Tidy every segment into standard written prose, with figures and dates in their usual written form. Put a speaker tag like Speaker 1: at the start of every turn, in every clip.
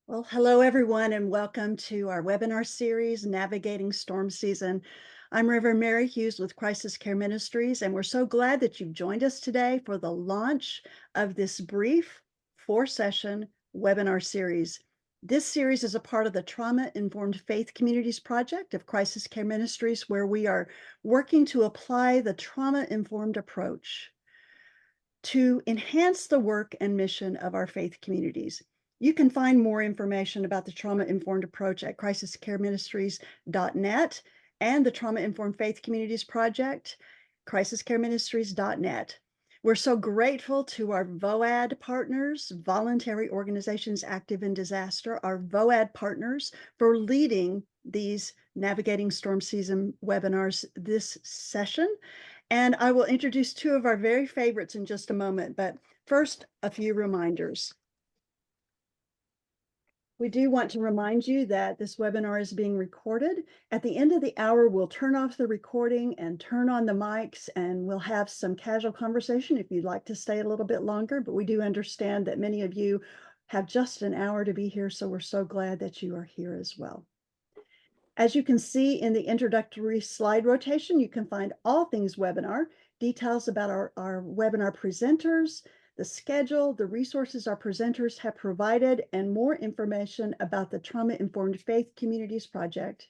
Speaker 1: Well, hello everyone, and welcome to our webinar series, Navigating Storm Season. I'm Reverend Mary Hughes with Crisis Care Ministries, and we're so glad that you've joined us today for the launch of this brief 4-session webinar series. This series is a part of the Trauma Informed Faith Communities Project of Crisis Care Ministries, where we are working to apply the trauma-informed approach to enhance the work and mission of our faith communities. You can find more information about the trauma-informed approach at crisiscareministries.net and the Trauma-Informed Faith Communities Project, crisiscareministries.net. We're so grateful to our VOAD partners, Voluntary Organizations Active in Disaster, our VOAD partners, for leading these Navigating Storm Season webinars this session. And I will introduce two of our very favorites in just a moment, but first, a few reminders. We do want to remind you that this webinar is being recorded. At the end of the hour, we'll turn off the recording and turn on the mics, and we'll have some casual conversation if you'd like to stay a little bit longer, but we do understand that many of you have just an hour to be here, so we're so glad that you are here as well. As you can see in the introductory slide rotation, you can find all things webinar, details about our webinar presenters, the schedule, the resources our presenters have provided, and more information about the Trauma Informed Faith Communities Project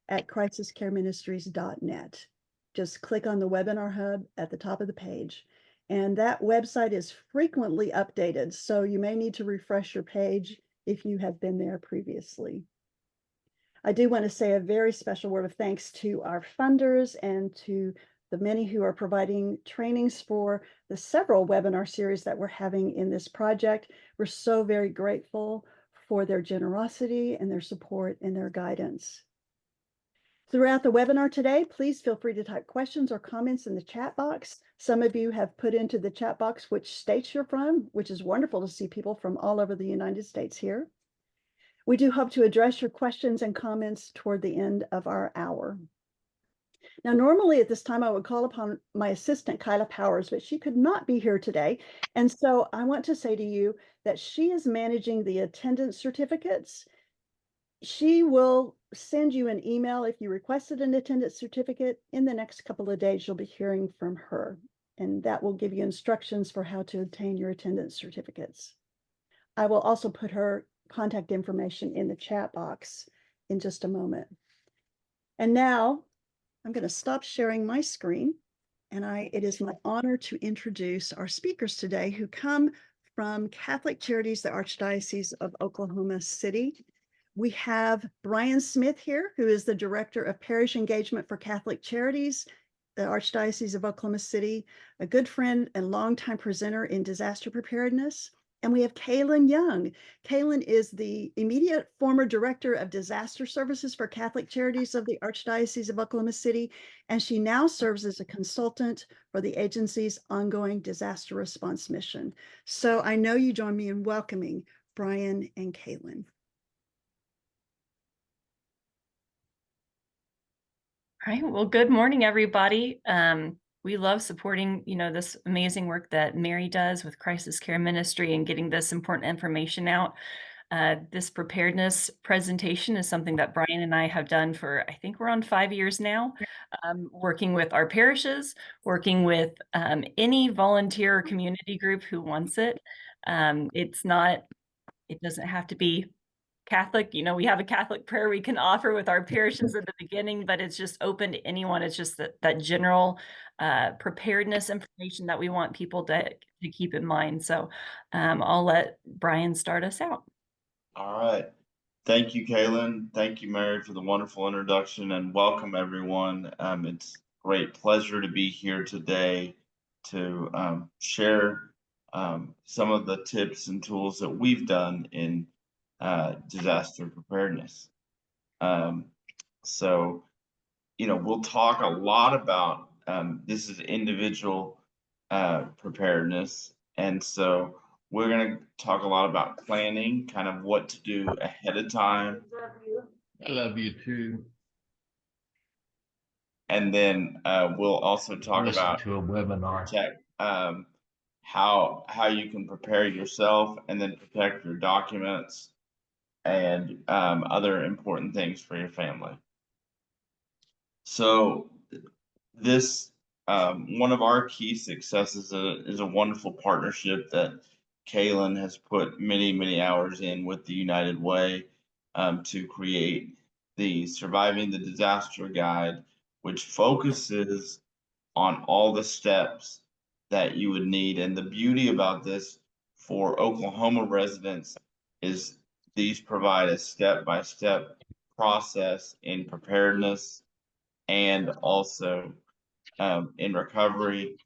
Speaker 1: at crisiscareministries.net. Just click on the webinar hub at the top of the page. And that website is frequently updated, so you may need to refresh your page if you have been there previously. I do want to say a very special word of thanks to our funders and to the many who are providing trainings for the several webinar series that we're having in this project. We're so very grateful for their generosity and their support and their guidance. Throughout the webinar today, please feel free to type questions or comments in the chat box. Some of you have put into the chat box which states you're from, which is wonderful to see people from all over the United States here. We do hope to address your questions and comments toward the end of our hour. Now, normally at this time, I would call upon my assistant, Kyla Powers, but she could not be here today. And so I want to say to you that she is managing the attendance certificates. She will send you an email if you requested an attendance certificate. In the next couple of days, you'll be hearing from her, and that will give you instructions for how to obtain your attendance certificates. I will also put her contact information in the chat box in just a moment. And now I'm going to stop sharing my screen, and it is my honor to introduce our speakers today who come from Catholic Charities, the Archdiocese of Oklahoma City. We have Brian Smith here, who is the Director of Parish Engagement for Catholic Charities, the Archdiocese of Oklahoma City, a good friend and longtime presenter in disaster preparedness. And we have Kaylin Young. Kaylin is the immediate former Director of Disaster Services for Catholic Charities of the Archdiocese of Oklahoma City, and she now serves as a consultant for the agency's ongoing disaster response mission. So I know you join me in welcoming Brian and Kaylin.
Speaker 2: All right. Well, good morning, everybody. We love supporting, this amazing work that Mary does with Crisis Care Ministry and getting this important information out. This preparedness presentation is something that Brian and I have done for, I think we're on 5 years now, working with our parishes, working with any volunteer or community group who wants it. It doesn't have to be Catholic, we have a Catholic prayer we can offer with our parishes at the beginning, but it's just open to anyone. It's just that general preparedness information that we want people to keep in mind. So I'll let Brian start us out.
Speaker 3: All right. Thank you, Kaylin. Thank you, Mary, for the wonderful introduction, and welcome, everyone. It's a great pleasure to be here today to share some of the tips and tools that we've done in disaster preparedness. So, we'll talk a lot about this is individual preparedness, and so we're going to talk a lot about planning, kind of what to do ahead of time.
Speaker 4: I love you too.
Speaker 3: And then we'll also talk about
Speaker 4: to a webinar.
Speaker 3: How you can prepare yourself and then protect your documents. and other important things for your family. So this one of our key successes is a wonderful partnership that Kaylin has put many hours in with the United Way to create the Surviving the Disaster Guide, which focuses on all the steps that you would need. And the beauty about this for Oklahoma residents is these provide a step-by-step process in preparedness and also in recovery.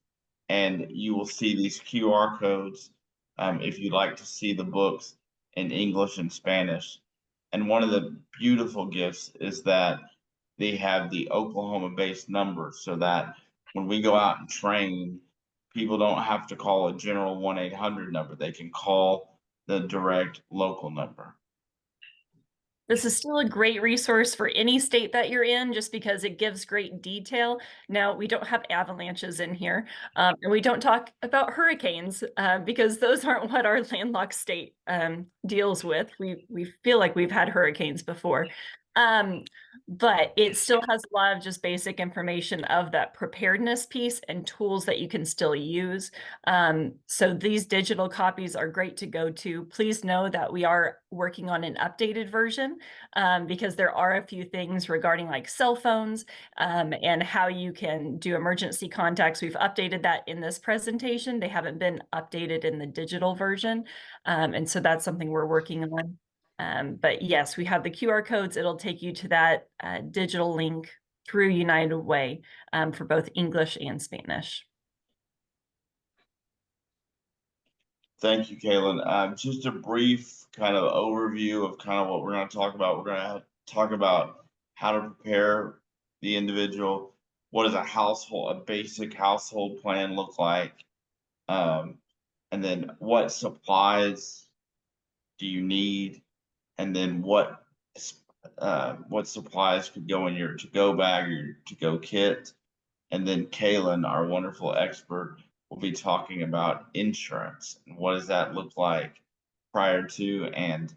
Speaker 3: And you will see these QR codes if you'd like to see the books in English and Spanish. And one of the beautiful gifts is that they have the Oklahoma-based numbers so that when we go out and train, people don't have to call a general 1-800 number. They can call the direct local number.
Speaker 2: This is still a great resource for any state that you're in, just because it gives great detail. Now, we don't have avalanches in here, and we don't talk about hurricanes because those aren't what our landlocked state deals with. We feel like we've had hurricanes before. But it still has a lot of just basic information of that preparedness piece and tools that you can still use. So these digital copies are great to go to. Please know that we are working on an updated version because there are a few things regarding like cell phones and how you can do emergency contacts. We've updated that in this presentation. They haven't been updated in the digital version. And so that's something we're working on. But yes, we have the QR codes. It'll take you to that digital link through United Way for both English and Spanish.
Speaker 3: Thank you, Kaylin. Just a brief kind of overview of kind of what we're going to talk about. We're going to talk about how to prepare the individual. What does a basic household plan look like? And then what supplies do you need? And then what supplies could go in your to-go bag or your to-go kit? And then Kaylin, our wonderful expert, will be talking about insurance and what does that look like prior to and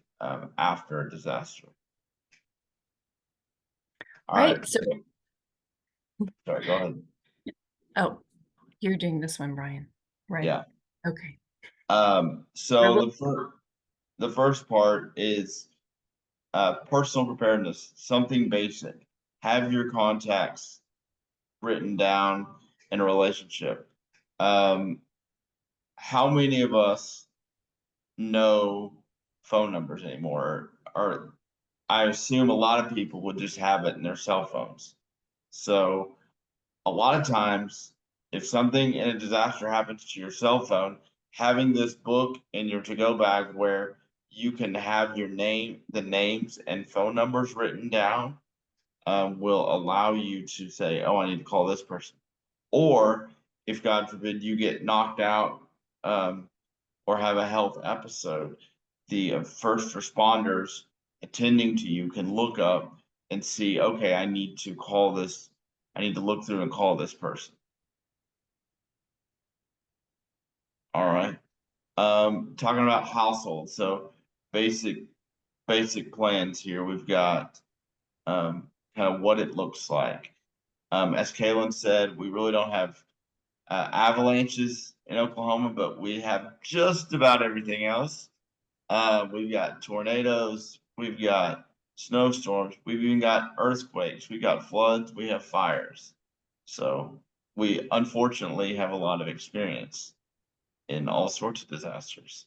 Speaker 3: after a disaster. All
Speaker 2: Right.
Speaker 3: right.
Speaker 2: So,
Speaker 3: Sorry, go ahead.
Speaker 2: oh, you're doing this one, Brian. Right.
Speaker 3: Yeah.
Speaker 2: Okay.
Speaker 3: So the first part is personal preparedness, something basic. Have your contacts written down in a relationship. How many of us know phone numbers anymore? Or I assume a lot of people would just have it in their cell phones. So a lot of times, if something in a disaster happens to your cell phone, having this book in your to-go bag where you can have your name, the names and phone numbers written down will allow you to say, oh, I need to call this person. Or if God forbid you get knocked out or have a health episode, the first responders attending to you can look up and see, okay, I need to call this, I need to look through and call this person. All right. Talking about household. So basic plans here. We've got kind of what it looks like. As Kaylin said, we really don't have avalanches in Oklahoma, but we have just about everything else. We've got tornadoes, we've got snowstorms, we've even got earthquakes, we've got floods, we have fires. So we unfortunately have a lot of experience in all sorts of disasters.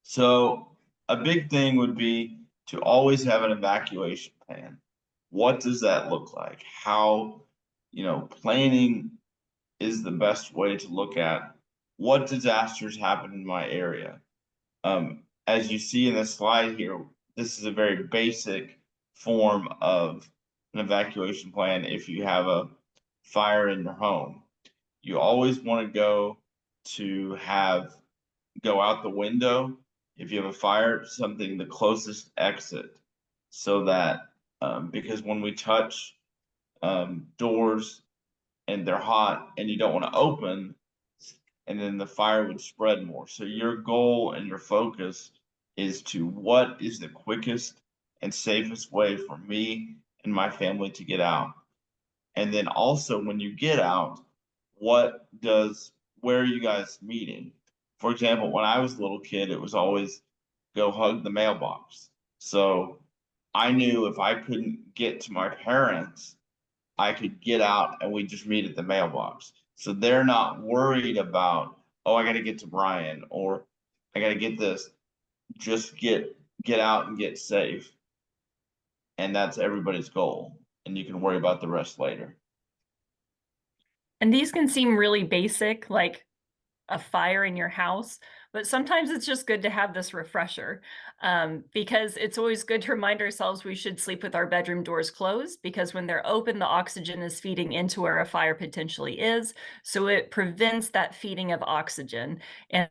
Speaker 3: So a big thing would be to always have an evacuation plan. What does that look like? How, planning is the best way to look at what disasters happen in my area. As you see in the slide here, this is a very basic form of an evacuation plan. If you have a fire in your home, you always want to go out the window. If you have a fire, something the closest exit, so that because when we touch doors and they're hot and you don't want to open, and then the fire would spread more. So your goal and your focus is to what is the quickest and safest way for me and my family to get out. And then also when you get out, where are you guys meeting? For example, when I was a little kid, it was always go hug the mailbox. So I knew if I couldn't get to my parents, I could get out and we just meet at the mailbox. So they're not worried about, oh, I got to get to Brian or I got to get this. Just get out and get safe. And that's everybody's goal. And you can worry about the rest later.
Speaker 2: And these can seem really basic, like a fire in your house, but sometimes it's just good to have this refresher, because it's always good to remind ourselves we should sleep with our bedroom doors closed, because when they're open, the oxygen is feeding into where a fire potentially is. So it prevents that feeding of oxygen. And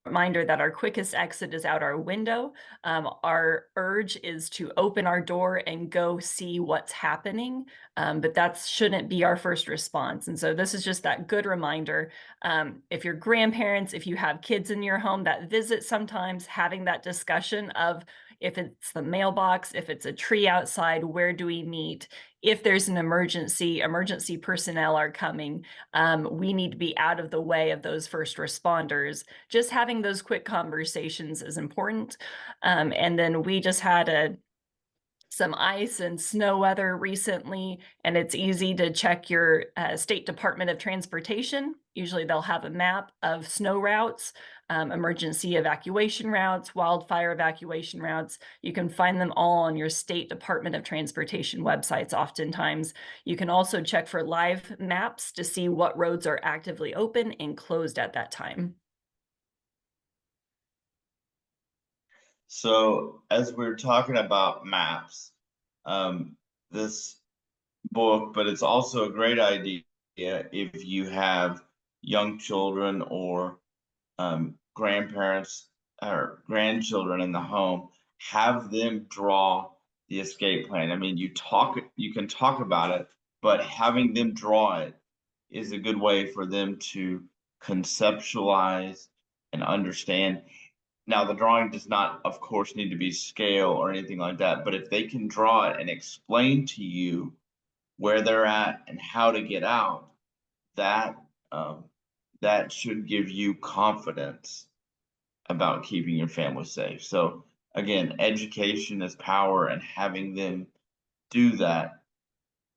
Speaker 2: reminder that our quickest exit is out our window. Our urge is to open our door and go see what's happening, but that shouldn't be our first response. And so this is just that good reminder. If you're grandparents, if you have kids in your home that visit sometimes, having that discussion of if it's the mailbox, if it's a tree outside, where do we meet? If there's an emergency personnel are coming. We need to be out of the way of those first responders. Just having those quick conversations is important. And then we just had some ice and snow weather recently, and it's easy to check your State Department of Transportation. Usually they'll have a map of snow routes, emergency evacuation routes, wildfire evacuation routes. You can find them all on your State Department of Transportation websites oftentimes. You can also check for live maps to see what roads are actively open and closed at that time.
Speaker 3: So as we're talking about maps, this book, but it's also a great idea if you have young children or grandparents or grandchildren in the home, have them draw the escape plan. I mean, you can talk about it, but having them draw it is a good way for them to conceptualize and understand. Now, the drawing does not, of course, need to be scale or anything like that, but if they can draw it and explain to you where they're at and how to get out, that that should give you confidence about keeping your family safe. So again, education is power, and having them do that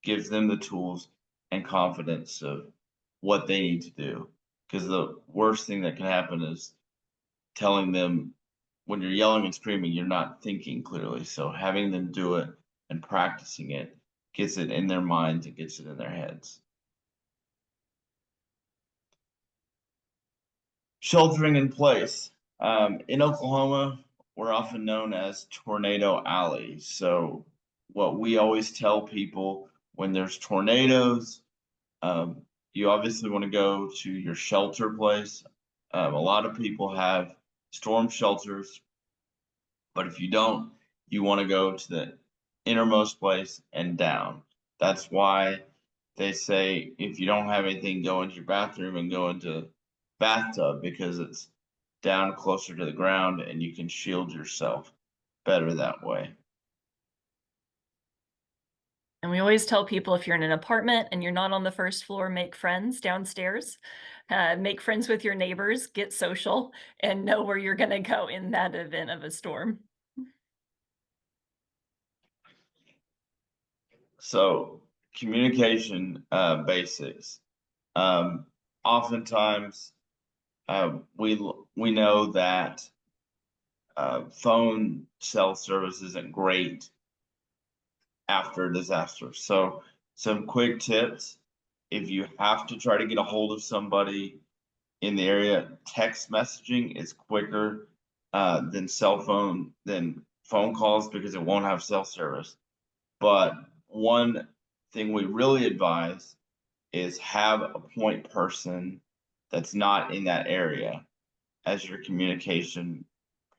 Speaker 3: gives them the tools and confidence of what they need to do. Because the worst thing that can happen is telling them when you're yelling and screaming, you're not thinking clearly. So having them do it and practicing it gets it in their minds and gets it in their heads. Sheltering in place. In Oklahoma, we're often known as Tornado Alley. So what we always tell people when there's tornadoes, you obviously want to go to your shelter place. A lot of people have storm shelters, but if you don't, you want to go to the innermost place and down. That's why they say if you don't have anything, go into your bathroom and go into bathtub, because it's down closer to the ground and you can shield yourself better that way.
Speaker 2: And we always tell people if you're in an apartment and you're not on the first floor, make friends downstairs, make friends with your neighbors, get social, and know where you're going to go in that event of a storm.
Speaker 3: So communication basics. Oftentimes we know that phone cell service isn't great after a disaster. So some quick tips: if you have to try to get a hold of somebody in the area, text messaging is quicker than phone calls, because it won't have cell service. But one thing we really advise is have a point person that's not in that area as your communication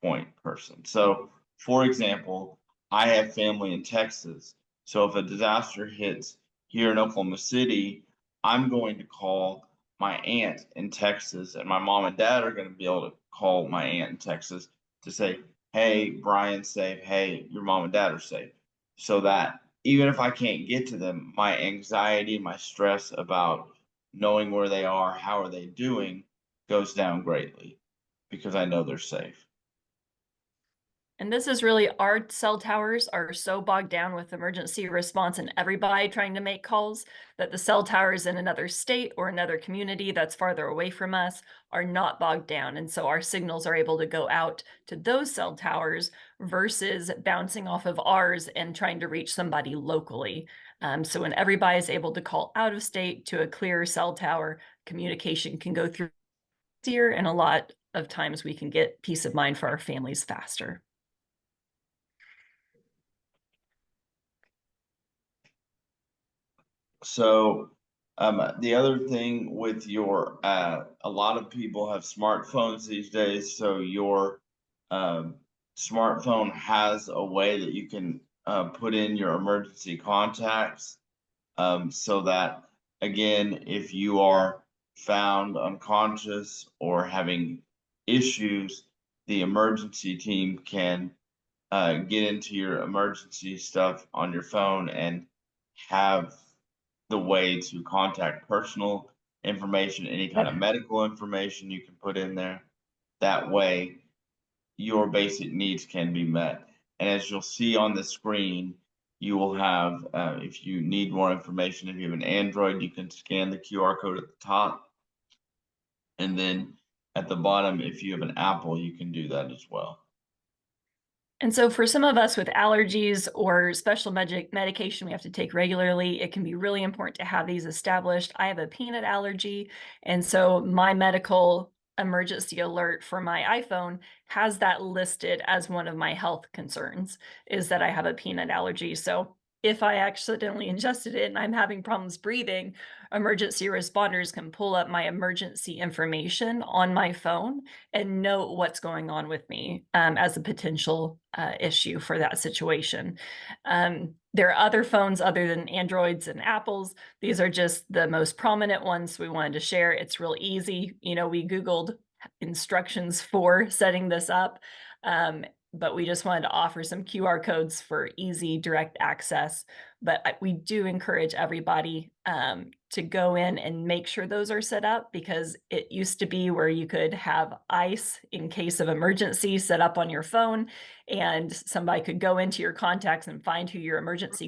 Speaker 3: point person. So, for example, I have family in Texas. So if a disaster hits here in Oklahoma City, I'm going to call my aunt in Texas, and my mom and dad are going to be able to call my aunt in Texas to say, hey, Brian's safe, hey, your mom and dad are safe. So that even if I can't get to them, my anxiety, my stress about knowing where they are, how are they doing, goes down greatly because I know they're safe.
Speaker 2: And this is really, our cell towers are so bogged down with emergency response and everybody trying to make calls that the cell towers in another state or another community that's farther away from us are not bogged down. And so our signals are able to go out to those cell towers versus bouncing off of ours and trying to reach somebody locally. So when everybody is able to call out of state to a clear cell tower, communication can go through easier, and a lot of times we can get peace of mind for our families faster.
Speaker 3: So the other thing with your a lot of people have smartphones these days, so your um, smartphone has a way that you can put in your emergency contacts, so that again, if you are found unconscious or having issues, the emergency team can get into your emergency stuff on your phone and have the way to contact personal information, any kind of medical information you can put in there. That way, your basic needs can be met. And as you'll see on the screen, you will have, if you need more information, if you have an Android, you can scan the QR code at the top. And then at the bottom, if you have an Apple, you can do that as well.
Speaker 2: And so for some of us with allergies or special medication we have to take regularly, it can be really important to have these established. I have a peanut allergy, and so my medical emergency alert for my iPhone has that listed as one of my health concerns, is that I have a peanut allergy. So if I accidentally ingested it and I'm having problems breathing, emergency responders can pull up my emergency information on my phone and know what's going on with me as a potential issue for that situation. There are other phones other than Androids and Apples. These are just the most prominent ones we wanted to share. It's real easy. You know, we Googled instructions for setting this up, but we just wanted to offer some QR codes for easy direct access. But we do encourage everybody to go in and make sure those are set up, because it used to be where you could have ICE in case of emergency set up on your phone, and somebody could go into your contacts and find who your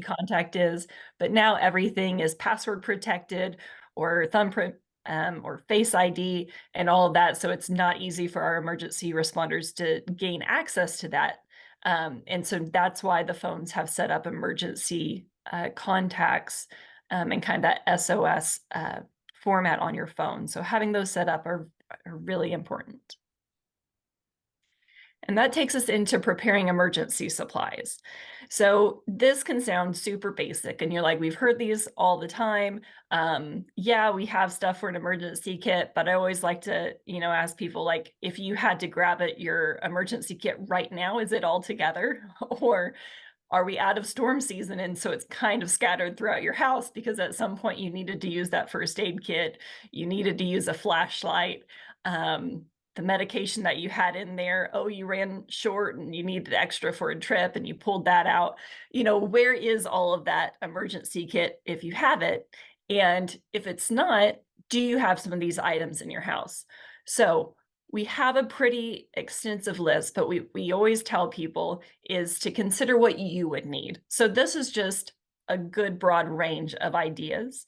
Speaker 2: contact is. But now everything is password protected or thumbprint or Face ID and all of that. So it's not easy for our emergency responders to gain access to that. And so that's why the phones have set up emergency contacts and kind of that SOS format on your phone. So having those set up are really important. And that takes us into preparing emergency supplies. So this can sound super basic, and you're like, we've heard these all the time. Yeah, we have stuff for an emergency kit, but I always like to, ask people, like, if you had to grab your emergency kit right now, is it all together? Or are we out of storm season? And so it's kind of scattered throughout your house because at some point you needed to use that first aid kit. You needed to use a flashlight. The medication that you had in there, you ran short and you needed extra for a trip and you pulled that out. Where is all of that emergency kit if you have it? And if it's not, do you have some of these items in your house? So we have a pretty extensive list, but we always tell people is to consider what you would need. So this is just a good broad range of ideas.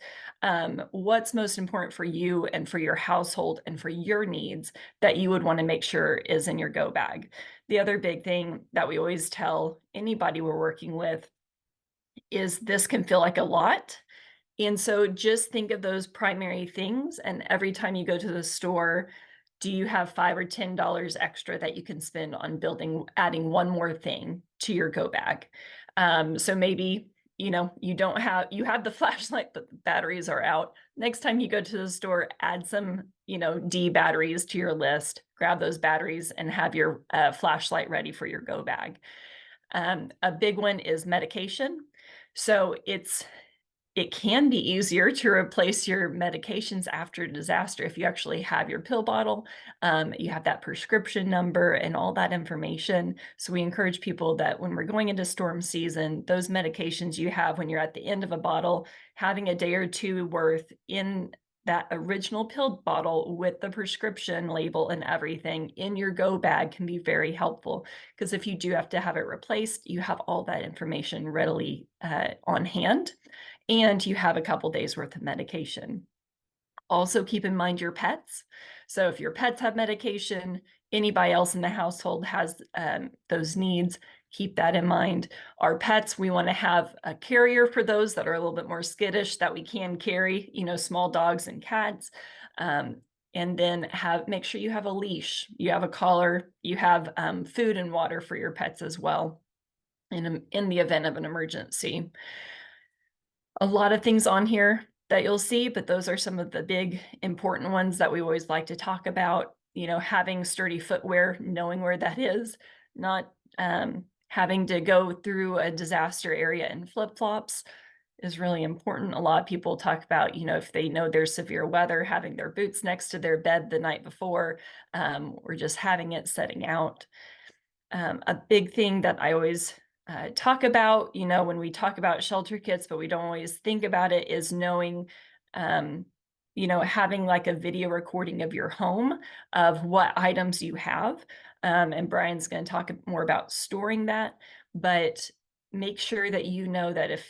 Speaker 2: What's most important for you and for your household and for your needs that you would want to make sure is in your go bag. The other big thing that we always tell anybody we're working with is this can feel like a lot. And so just think of those primary things, and every time you go to the store, do you have $5 or $10 extra that you can spend on adding one more thing to your go bag? So maybe, you have the flashlight, but the batteries are out. Next time you go to the store, add some, D batteries to your list, grab those batteries and have your flashlight ready for your go bag. A big one is medication. So it can be easier to replace your medications after a disaster if you actually have your pill bottle, you have that prescription number and all that information. So we encourage people that when we're going into storm season, those medications you have when you're at the end of a bottle, having a day or two worth in that original pill bottle with the prescription label and everything in your go bag can be very helpful, because if you do have to have it replaced, you have all that information readily on hand, and you have a couple days worth of medication. Also keep in mind your pets. So if your pets have medication, anybody else in the household has those needs, keep that in mind. Our pets, we want to have a carrier for those that are a little bit more skittish that we can carry, small dogs and cats. And then make sure you have a leash, you have a collar, you have food and water for your pets as well in the event of an emergency. A lot of things on here that you'll see, but those are some of the big important ones that we always like to talk about. Having sturdy footwear, knowing where that is, not having to go through a disaster area in flip-flops is really important. A lot of people talk about, if they know there's severe weather, having their boots next to their bed the night before, or just having it setting out. A big thing that I always talk about, when we talk about shelter kits, but we don't always think about it, is knowing, having like a video recording of your home of what items you have. And Brian's going to talk more about storing that, but make sure that you know that if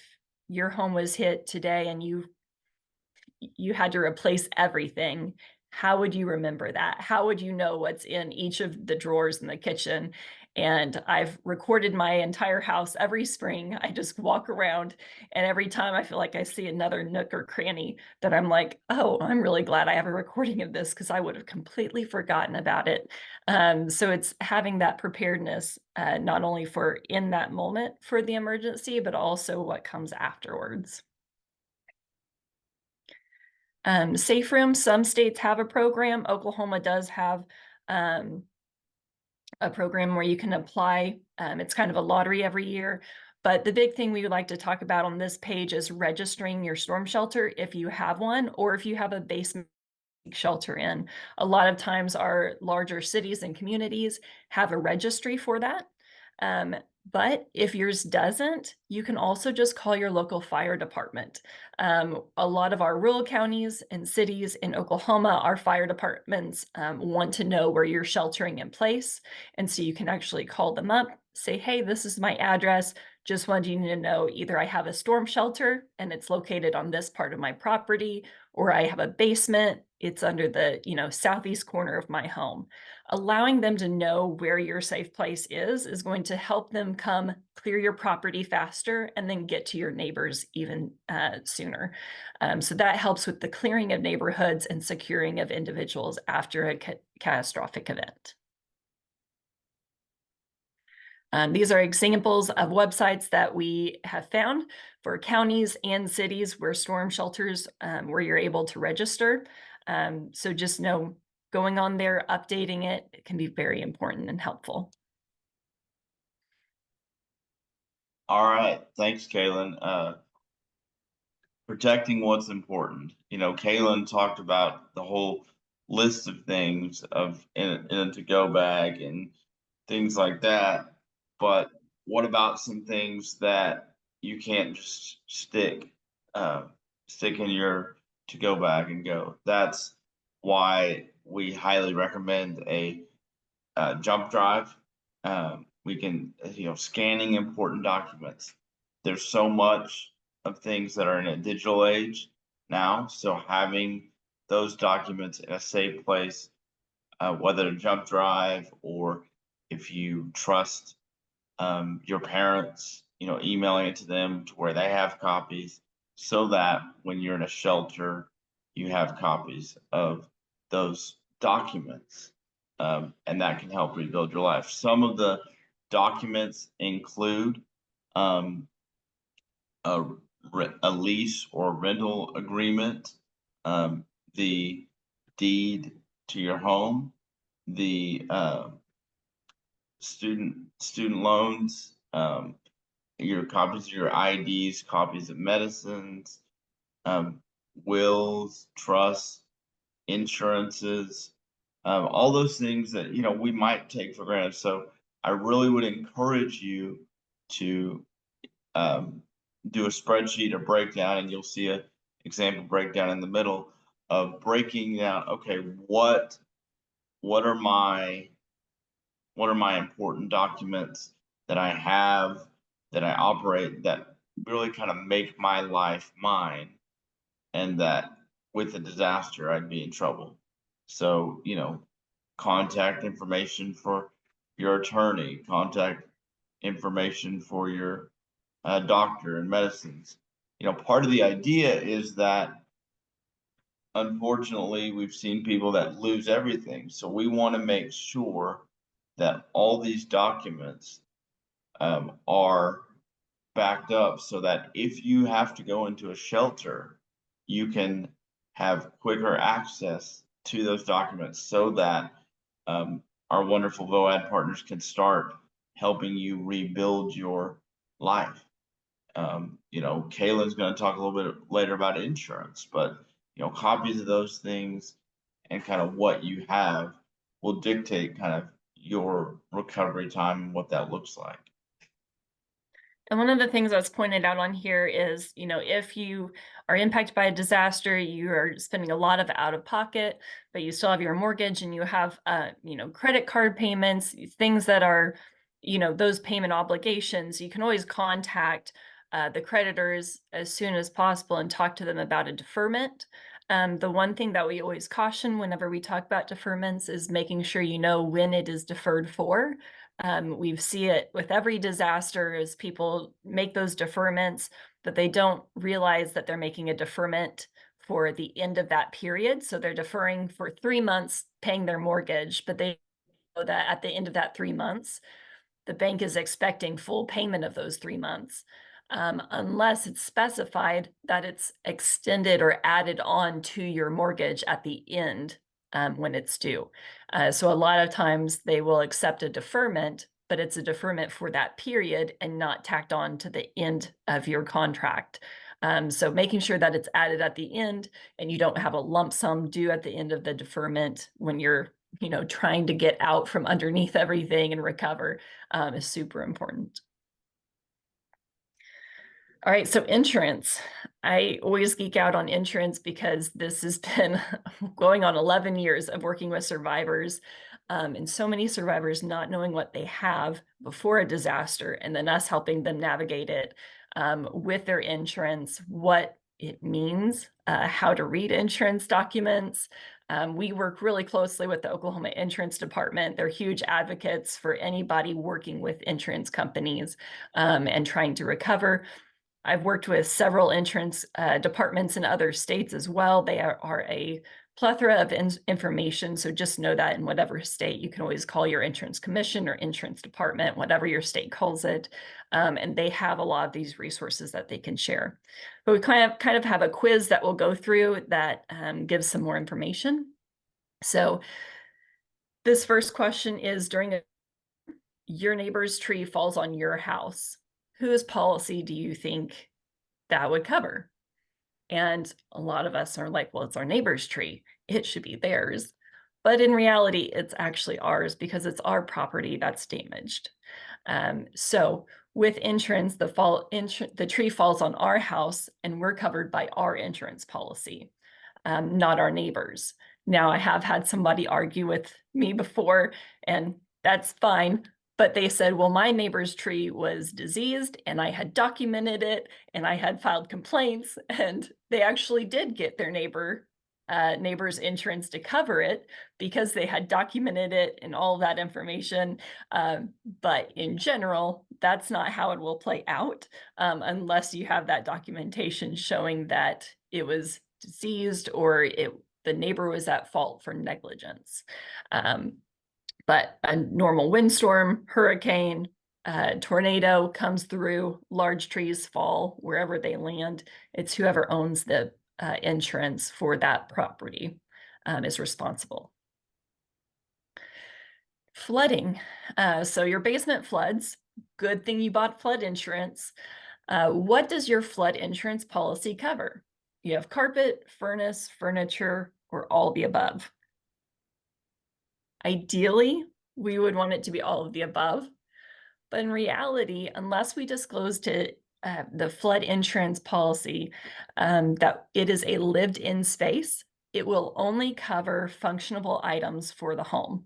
Speaker 2: your home was hit today and you had to replace everything, how would you remember that? How would you know what's in each of the drawers in the kitchen? And I've recorded my entire house every spring. I just walk around, and every time I feel like I see another nook or cranny that I'm like, oh, I'm really glad I have a recording of this, because I would have completely forgotten about it. So it's having that preparedness, not only for in that moment for the emergency, but also what comes afterwards. Safe Room, some states have a program. Oklahoma does have a program where you can apply. It's kind of a lottery every year. But the big thing we would like to talk about on this page is registering your storm shelter if you have one, or if you have a basement shelter in. A lot of times our larger cities and communities have a registry for that. But if yours doesn't, you can also just call your local fire department. A lot of our rural counties and cities in Oklahoma, our fire departments want to know where you're sheltering in place. And so you can actually call them up, say, hey, this is my address. Just wanting to know, either I have a storm shelter and it's located on this part of my property, or I have a basement, it's under the southeast corner of my home. Allowing them to know where your safe place is going to help them come clear your property faster and then get to your neighbors even sooner. So that helps with the clearing of neighborhoods and securing of individuals after a catastrophic event. These are examples of websites that we have found for counties and cities where storm shelters, where you're able to register. So just know, going on there, updating it can be very important and helpful.
Speaker 3: All right. Thanks, Kaylin. Protecting what's important. Kaylin talked about the whole list of things in a to-go bag and things like that. But what about some things that you can't just stick in your to-go bag and go? That's why we highly recommend a jump drive. We can, scanning important documents. There's so much of things that are in a digital age now. So having those documents in a safe place, whether a jump drive or if you trust your parents, emailing it to them to where they have copies, so that when you're in a shelter, you have copies of those documents. And that can help rebuild your life. Some of the documents include a lease or rental agreement, the deed to your home, the student loans, your copies of your IDs, copies of medicines, wills, trusts, insurances, all those things that, we might take for granted. So I really would encourage you to do a spreadsheet, a breakdown, and you'll see a example breakdown in the middle of breaking down, okay, what are my important documents that I have, that I operate, that really kind of make my life mine, and that with a disaster I'd be in trouble. So, contact information for your attorney, contact information for your doctor and medicines. Part of the idea is that unfortunately we've seen people that lose everything. So we want to make sure that all these documents are backed up so that if you have to go into a shelter, you can have quicker access to those documents so that our wonderful VOAD partners can start helping you rebuild your life. Kaylin's going to talk a little bit later about insurance, but copies of those things and kind of what you have will dictate kind of your recovery time and what that looks like.
Speaker 2: And one of the things that's pointed out on here is, if you are impacted by a disaster, you are spending a lot of out of pocket, but you still have your mortgage and you have, credit card payments, things that are, those payment obligations, you can always contact the creditors as soon as possible and talk to them about a deferment. The one thing that we always caution whenever we talk about deferments is making sure you know when it is deferred for. We see it with every disaster as people make those deferments, but they don't realize that they're making a deferment for the end of that period. So they're deferring for 3 months paying their mortgage, but they know that at the end of that 3 months, the bank is expecting full payment of those 3 months, unless it's specified that it's extended or added on to your mortgage at the end when it's due. So a lot of times they will accept a deferment, but it's a deferment for that period and not tacked on to the end of your contract. So making sure that it's added at the end and you don't have a lump sum due at the end of the deferment when you're trying to get out from underneath everything and recover is super important. All right, so insurance. I always geek out on insurance because this has been going on 11 years of working with survivors, and so many survivors not knowing what they have before a disaster, and then us helping them navigate it with their insurance, what it means, how to read insurance documents. We work really closely with the Oklahoma Insurance Department. They're huge advocates for anybody working with insurance companies and trying to recover. I've worked with several insurance departments in other states as well. They are a plethora of information. So just know that in whatever state, you can always call your insurance commission or insurance department, whatever your state calls it. And they have a lot of these resources that they can share. But we kind of have a quiz that we'll go through that gives some more information. So this first question is, your neighbor's tree falls on your house, whose policy do you think that would cover? And a lot of us are like, well, it's our neighbor's tree. It should be theirs. But in reality, it's actually ours because it's our property that's damaged. So with insurance, the tree falls on our house and we're covered by our insurance policy, not our neighbors. Now, I have had somebody argue with me before, and that's fine. But they said, well, my neighbor's tree was diseased and I had documented it and I had filed complaints, and they actually did get their neighbor's insurance to cover it because they had documented it and all that information. But in general, that's not how it will play out unless you have that documentation showing that it was diseased or the neighbor was at fault for negligence. But a normal windstorm, hurricane, tornado comes through, large trees fall wherever they land. It's whoever owns the insurance for that property is responsible. Flooding. So your basement floods. Good thing you bought flood insurance. What does your flood insurance policy cover? you have carpet, furnace, furniture, or all the above. Ideally, we would want it to be all of the above, but in reality, unless we disclose to the flood insurance policy that it is a lived-in space, it will only cover functionable items for the home.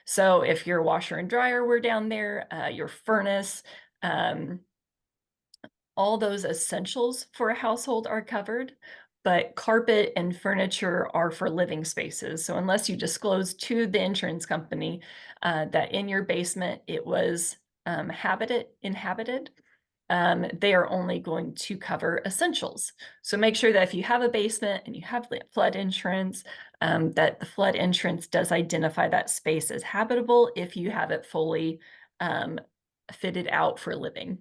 Speaker 2: So if your washer and dryer were down there, your furnace, all those essentials for a household are covered, but carpet and furniture are for living spaces. So unless you disclose to the insurance company that in your basement it was inhabited, they are only going to cover essentials. So make sure that if you have a basement and you have flood insurance, that the flood insurance does identify that space as habitable if you have it fully fitted out for living.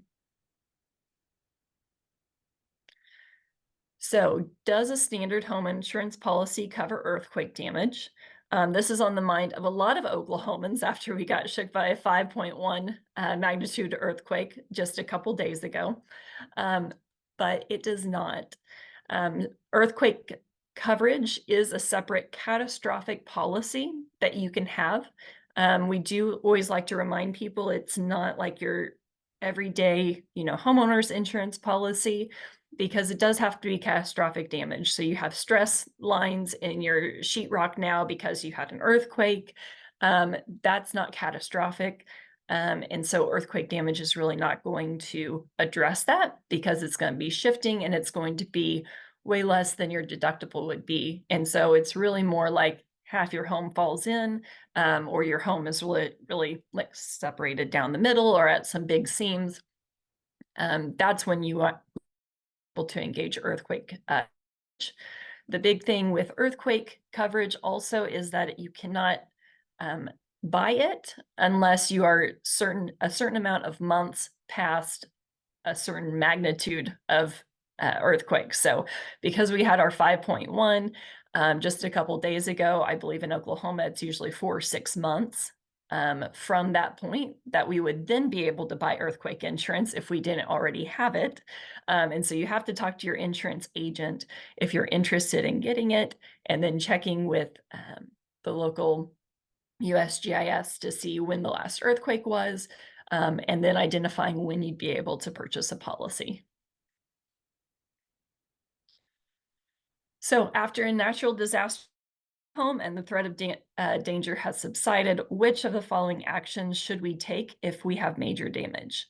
Speaker 2: So does a standard home insurance policy cover earthquake damage? This is on the mind of a lot of Oklahomans after we got shook by a 5.1 magnitude earthquake just a couple days ago, but it does not. Earthquake coverage is a separate catastrophic policy that you can have. We do always like to remind people it's not like your everyday, homeowner's insurance policy, because it does have to be catastrophic damage. So you have stress lines in your sheetrock now because you had an earthquake. That's not catastrophic. And so earthquake damage is really not going to address that because it's going to be shifting and it's going to be way less than your deductible would be. And so it's really more like half your home falls in, or your home is really like separated down the middle or at some big seams. That's when you want to engage earthquake. The big thing with earthquake coverage also is that you cannot buy it unless you are a certain amount of months past a certain magnitude of earthquake. So because we had our 5.1 just a couple days ago, I believe in Oklahoma, it's usually 4 or 6 months from that point that we would then be able to buy earthquake insurance if we didn't already have it. And so you have to talk to your insurance agent if you're interested in getting it, and then checking with the local USGIS to see when the last earthquake was, and then identifying when you'd be able to purchase a policy. So after a natural disaster home and the threat of danger has subsided, which of the following actions should we take if we have major damage?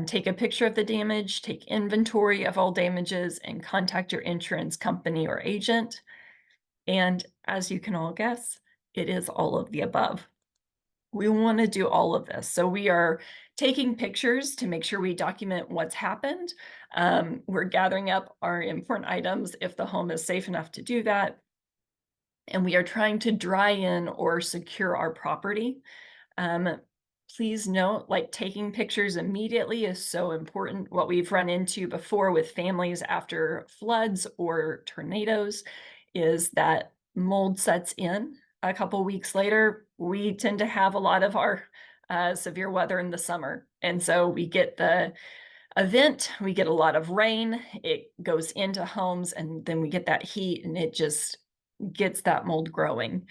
Speaker 2: Take a picture of the damage, take inventory of all damages, and contact your insurance company or agent. And as you can all guess, it is all of the above. We want to do all of this. So we are taking pictures to make sure we document what's happened. We're gathering up our important items if the home is safe enough to do that. And we are trying to dry in or secure our property. Please note, like taking pictures immediately is so important. What we've run into before with families after floods or tornadoes is that mold sets in. A couple weeks later, we tend to have a lot of our severe weather in the summer. And so we get the event, we get a lot of rain, it goes into homes, and then we get that heat and it just gets that mold growing.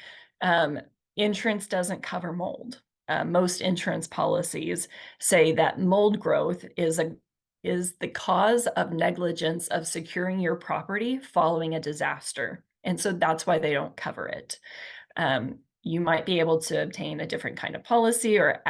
Speaker 2: Insurance doesn't cover mold. Most insurance policies say that mold growth is the cause of negligence of securing your property following a disaster. And so that's why they don't cover it. You might be able to obtain a different kind of policy or,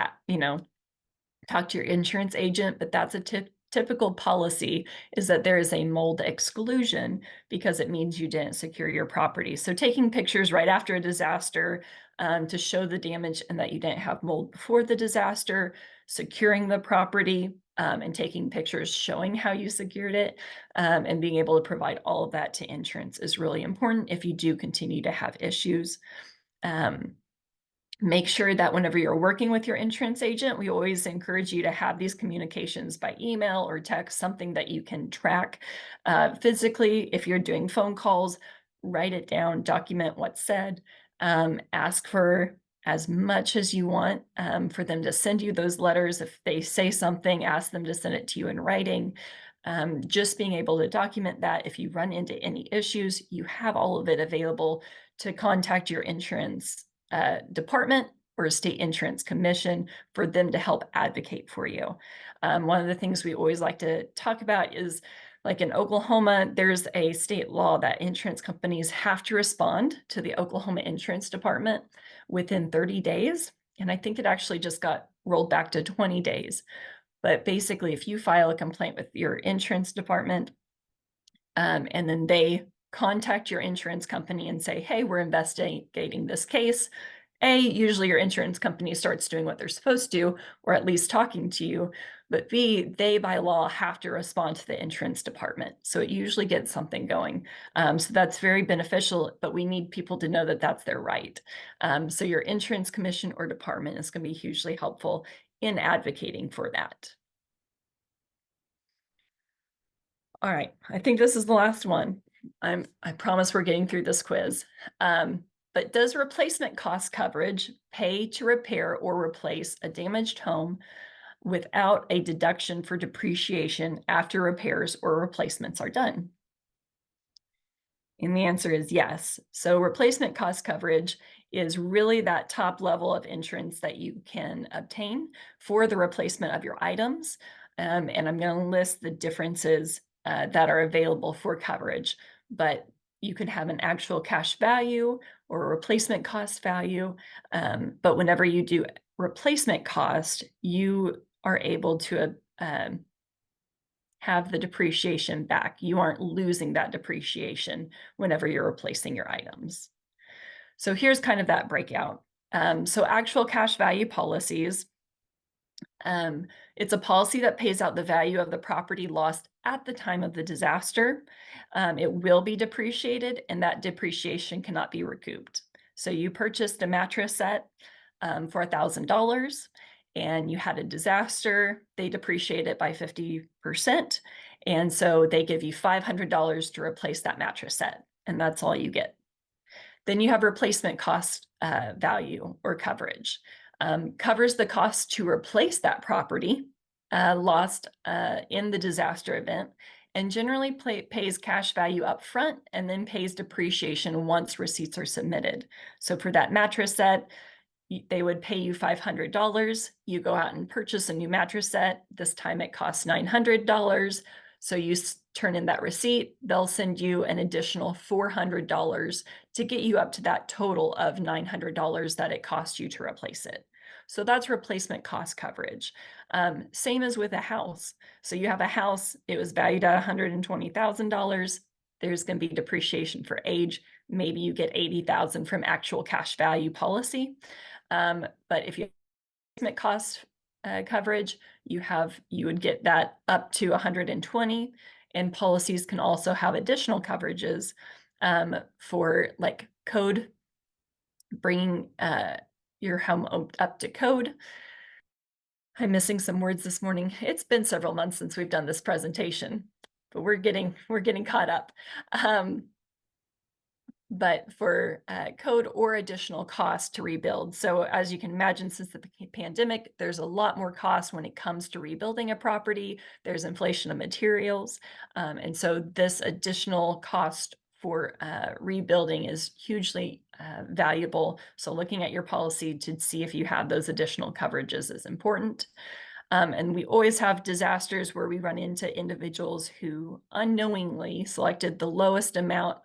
Speaker 2: talk to your insurance agent, but that's a typical policy is that there is a mold exclusion because it means you didn't secure your property. So taking pictures right after a disaster to show the damage and that you didn't have mold before the disaster, securing the property and taking pictures showing how you secured it, and being able to provide all of that to insurance is really important if you do continue to have issues. Make sure that whenever you're working with your insurance agent, we always encourage you to have these communications by email or text, something that you can track physically. If you're doing phone calls, write it down, document what's said, ask for as much as you want for them to send you those letters. If they say something, ask them to send it to you in writing. just being able to document that if you run into any issues, you have all of it available to contact your insurance department or state insurance commission for them to help advocate for you. One of the things we always like to talk about is, like in Oklahoma, there's a state law that insurance companies have to respond to the Oklahoma Insurance Department within 30 days. And I think it actually just got rolled back to 20 days. But basically, if you file a complaint with your insurance department, and then they contact your insurance company and say, hey, we're investigating this case, usually your insurance company starts doing what they're supposed to, or at least talking to you. But B, they by law have to respond to the insurance department. So it usually gets something going. So that's very beneficial, but we need people to know that that's their right. So your insurance commission or department is going to be hugely helpful in advocating for that. All right, I think this is the last one. I promise we're getting through this quiz. But does replacement cost coverage pay to repair or replace a damaged home without a deduction for depreciation after repairs or replacements are done? And the answer is yes. So replacement cost coverage is really that top level of insurance that you can obtain for the replacement of your items. And I'm going to list the differences that are available for coverage, but you can have an actual cash value or a replacement cost value. But whenever you do replacement cost, you are able to have the depreciation back. You aren't losing that depreciation whenever you're replacing your items. So here's kind of that breakout. So actual cash value policies, it's a policy that pays out the value of the property lost at the time of the disaster. It will be depreciated, and that depreciation cannot be recouped. So you purchased a mattress set for $1,000 and you had a disaster, they depreciate it by 50%. And so they give you $500 to replace that mattress set, and that's all you get. Then you have replacement cost value or coverage. Covers the cost to replace that property lost in the disaster event, and generally pays cash value up front and then pays depreciation once receipts are submitted. So for that mattress set, they would pay you $500. You go out and purchase a new mattress set. This time it costs $900. So you turn in that receipt, they'll send you an additional $400 to get you up to that total of $900 that it cost you to replace it. So that's replacement cost coverage. Same as with a house. So you have a house, it was valued at $120,000. There's going to be depreciation for age. Maybe you get $80,000 from actual cash value policy. But if you have cost coverage, you would get that up to 120, and policies can also have additional coverages for like code, bringing your home up to code. I'm missing some words this morning. It's been several months since we've done this presentation, but we're getting caught up. But for code or additional cost to rebuild. So as you can imagine, since the pandemic, there's a lot more cost when it comes to rebuilding a property. There's inflation of materials. And so this additional cost for rebuilding is hugely valuable. So looking at your policy to see if you have those additional coverages is important. And we always have disasters where we run into individuals who unknowingly selected the lowest amount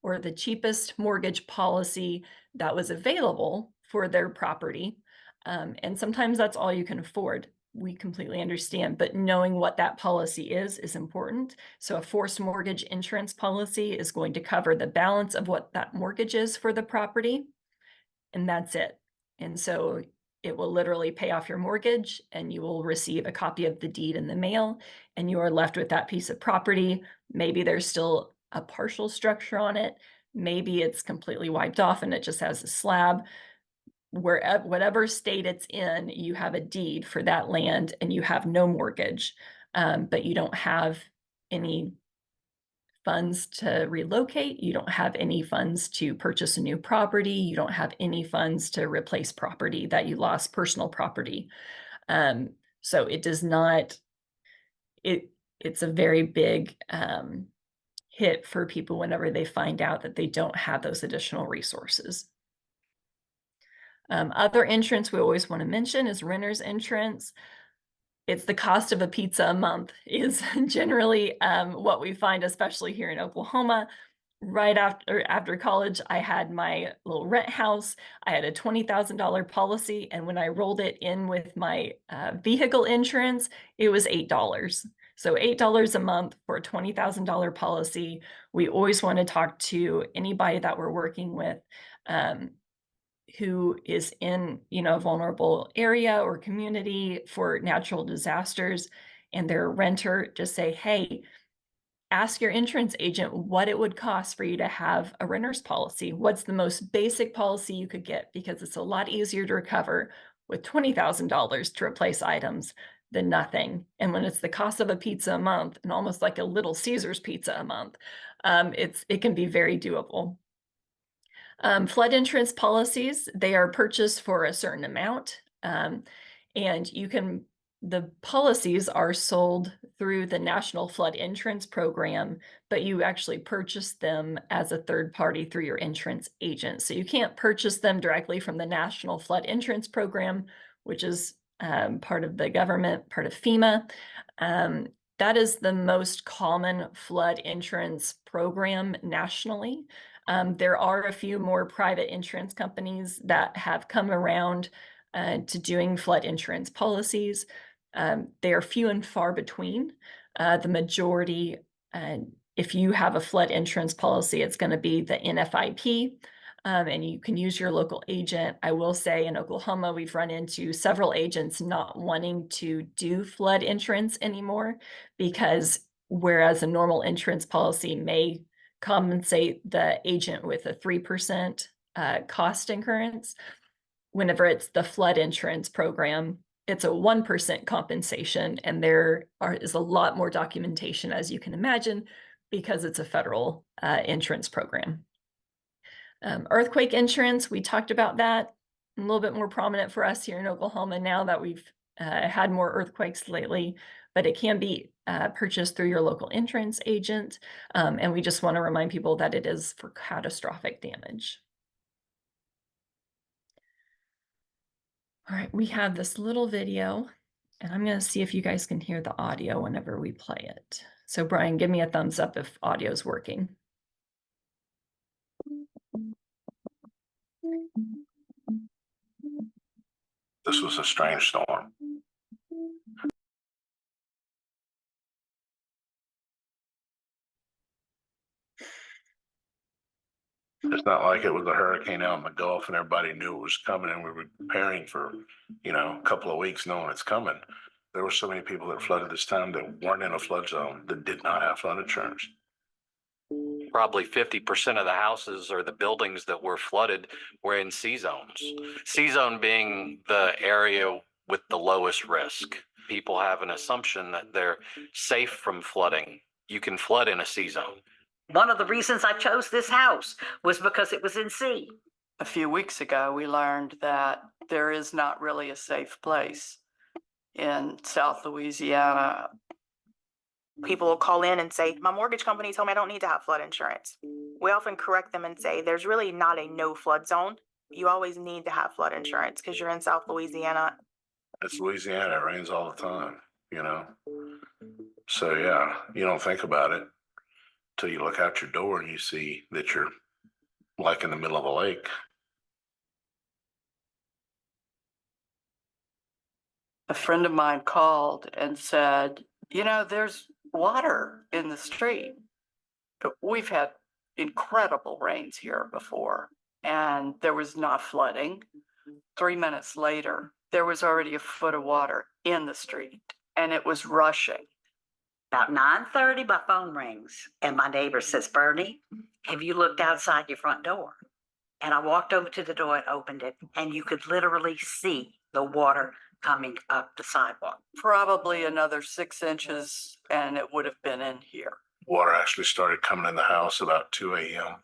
Speaker 2: or the cheapest mortgage policy that was available for their property. And sometimes that's all you can afford. We completely understand, but knowing what that policy is important. So a forced mortgage insurance policy is going to cover the balance of what that mortgage is for the property, and that's it. And so it will literally pay off your mortgage, and you will receive a copy of the deed in the mail, and you are left with that piece of property. Maybe there's still a partial structure on it. Maybe it's completely wiped off and it just has a slab. Whatever state it's in, you have a deed for that land and you have no mortgage, but you don't have any funds to relocate. You don't have any funds to purchase a new property. You don't have any funds to replace property that you lost, personal property. So it does not, it it's a very big hit for people whenever they find out that they don't have those additional resources. Other insurance we always want to mention is renter's insurance. It's the cost of a pizza a month is generally what we find, especially here in Oklahoma. Right after college, I had my little rent house. I had a $20,000 policy, and when I rolled it in with my vehicle insurance, it was $8. So $8 a month for a $20,000 policy. We always want to talk to anybody that we're working with who is in, a vulnerable area or community for natural disasters, and they're a renter. Just say, hey, ask your insurance agent what it would cost for you to have a renter's policy. What's the most basic policy you could get? Because it's a lot easier to recover with $20,000 to replace items than nothing. And when it's the cost of a pizza a month, and almost like a Little Caesars pizza a month, it can be very doable. Flood insurance policies, they are purchased for a certain amount, and the policies are sold through the National Flood Insurance Program, but you actually purchase them as a third party through your insurance agent. So you can't purchase them directly from the National Flood Insurance Program, which is part of the government, part of FEMA. That is the most common flood insurance program nationally. There are a few more private insurance companies that have come around to doing flood insurance policies. They are few and far between. The majority, if you have a flood insurance policy, it's going to be the NFIP, and you can use your local agent. I will say in Oklahoma, we've run into several agents not wanting to do flood insurance anymore, because whereas a normal insurance policy may compensate the agent with a 3% cost incurrence, whenever it's the flood insurance program, it's a 1% compensation, and there is a lot more documentation, as you can imagine, because it's a federal insurance program. Earthquake insurance, we talked about that, a little bit more prominent for us here in Oklahoma now that we've had more earthquakes lately, but it can be purchased through your local insurance agent. And we just want to remind people that it is for catastrophic damage. All right, we have this little video, and I'm going to see if you guys can hear the audio whenever we play it. So Brian, give me a thumbs up if audio is working.
Speaker 5: This was a strange storm. It's not like it was a hurricane out in the Gulf and everybody knew it was coming and we were preparing for, a couple of weeks knowing it's coming. There were so many people that flooded this town that weren't in a flood zone that did not have flood insurance.
Speaker 6: Probably 50% of the houses or the buildings that were flooded were in C zones. C zone being the area with the lowest risk. People have an assumption that they're safe from flooding. You can flood in a C zone.
Speaker 7: One of the reasons I chose this house was because it was in C.
Speaker 8: A few weeks ago, we learned that there is not really a safe place in South Louisiana.
Speaker 9: People will call in and say, my mortgage company told me I don't need to have flood insurance. We often correct them and say, there's really not a no flood zone. You always need to have flood insurance because you're in South Louisiana.
Speaker 5: It's Louisiana, it rains all the time, So yeah, you don't think about it till you look out your door and you see that you're like in the middle of a lake.
Speaker 8: A friend of mine called and said, there's water in the street. We've had incredible rains here before, and there was not flooding. 3 minutes later, there was already a foot of water in the street, and it was rushing.
Speaker 7: About 9:30, my phone rings, and my neighbor says, Bernie, have you looked outside your front door? And I walked over to the door and opened it, and you could literally see the water coming up the sidewalk.
Speaker 8: Probably another 6 inches, and it would have been in here.
Speaker 5: Water actually started coming in the house about 2 a.m.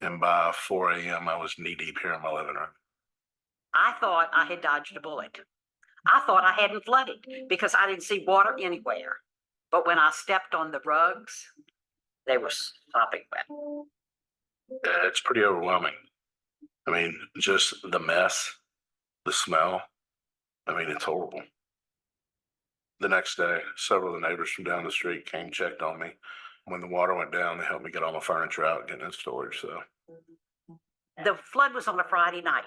Speaker 5: And by 4 a.m., I was knee deep here in my living room.
Speaker 7: I thought I had dodged a bullet. I thought I hadn't flooded because I didn't see water anywhere. But when I stepped on the rugs, they were sopping wet.
Speaker 5: Yeah, it's pretty overwhelming. I mean, just the mess, the smell. I mean, it's horrible. The next day, several of the neighbors from down the street came, checked on me. When the water went down, they helped me get all my furniture out, get it in storage. So
Speaker 7: The flood was on a Friday night.